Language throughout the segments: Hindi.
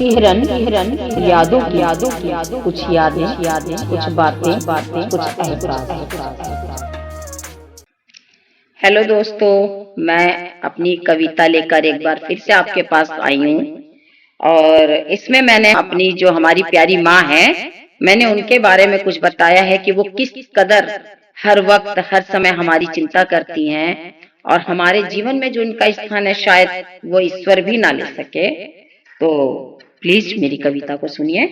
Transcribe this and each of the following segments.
हिरन यादों की कुछ यादें कुछ बातें कुछ एहसास। हेलो दोस्तों, मैं अपनी कविता लेकर एक बार फिर से आपके पास आई हूँ और इसमें मैंने अपनी जो हमारी प्यारी माँ है, मैंने उनके बारे में कुछ बताया है कि वो किस कदर हर वक्त हर समय हमारी चिंता करती हैं और हमारे जीवन में जो उनका स्थान है शायद वो ईश्वर भी ना ले सके। तो प्लीज मेरी कविता को सुनिए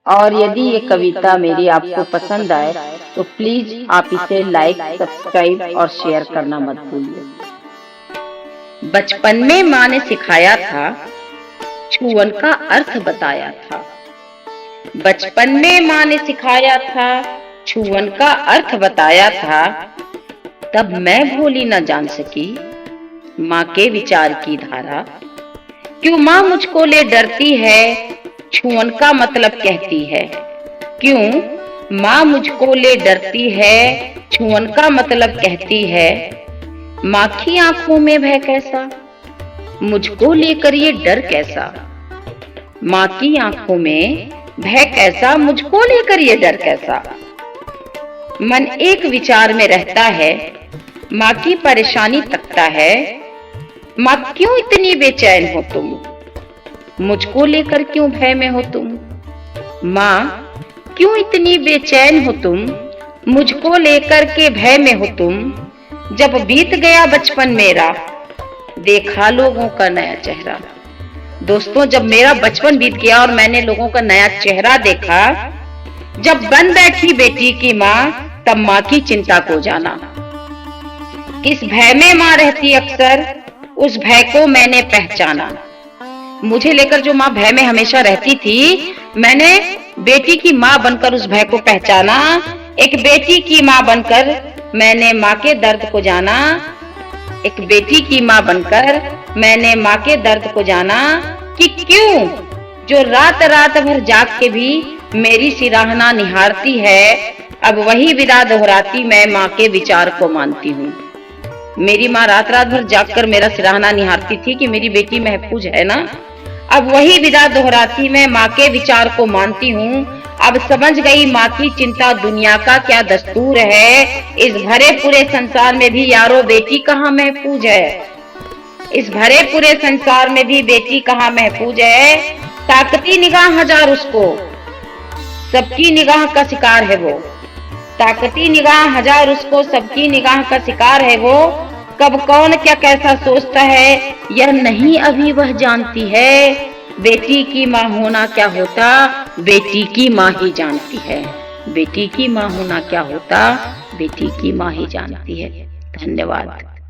और यदि ये कविता मेरी आपको पसंद आए तो प्लीज आप इसे लाइक, सब्सक्राइब और शेयर करना मत भूलिए। बचपन में माँ ने सिखाया था, छुअन का अर्थ बताया था। बचपन में माँ ने सिखाया था, छुअन का अर्थ बताया था। तब मैं भोली न जान सकी माँ के विचार की धारा। क्यों माँ मुझको ले डरती है, छुअन का मतलब कहती है। क्यों माँ मुझको ले डरती है, छुअन का मतलब कहती है। माँ की आंखों में भय कैसा, मुझको लेकर ये डर कैसा। माँ की आंखों में भय कैसा, मुझको लेकर ये डर कैसा। मन एक विचार में रहता है, माँ की परेशानी तकता है। माँ क्यों इतनी बेचैन हो तुम, मुझको लेकर क्यों भय में हो तुम। माँ क्यों इतनी बेचैन हो तुम, मुझको लेकर के भय में हो तुम। जब बीत गया बचपन मेरा, देखा लोगों का नया चेहरा। दोस्तों, जब मेरा बचपन बीत गया और मैंने लोगों का नया चेहरा देखा, जब बन बैठी बेटी की माँ, तब माँ की चिंता को जाना। किस भय में माँ रहती अक्सर, उस भय को मैंने पहचाना। मुझे लेकर जो माँ भय में हमेशा रहती थी, मैंने बेटी की माँ बनकर उस भय को पहचाना। एक बेटी की माँ बनकर मैंने माँ के दर्द को जाना। एक बेटी की माँ बनकर मैंने माँ के दर्द को जाना कि क्यों जो रात रात भर जाग के भी मेरी सिराहना निहारती है, अब वही विदा दोहराती मैं माँ के विचार को मानती हूँ। मेरी माँ रात रात भर जागकर मेरा सिराहना निहारती थी कि मेरी बेटी महफूज है ना। अब वही विदा दोहराती मैं माँ के विचार को मानती हूँ। अब समझ गई माँ की चिंता दुनिया का क्या दस्तूर है। इस भरे पूरे संसार में भी यारो बेटी कहाँ महफूज है। इस भरे पूरे संसार में भी बेटी कहाँ महफूज है। ताकती निगाह हजार उसको, सबकी निगाह का शिकार है वो। ताकती निगाह हजार उसको, सबकी निगाह का शिकार है वो। कब कौन क्या कैसा सोचता है, यह नहीं अभी वह जानती है। बेटी की माँ होना क्या होता, बेटी की माँ ही जानती है। बेटी की माँ होना क्या होता, बेटी की माँ ही जानती है। धन्यवाद।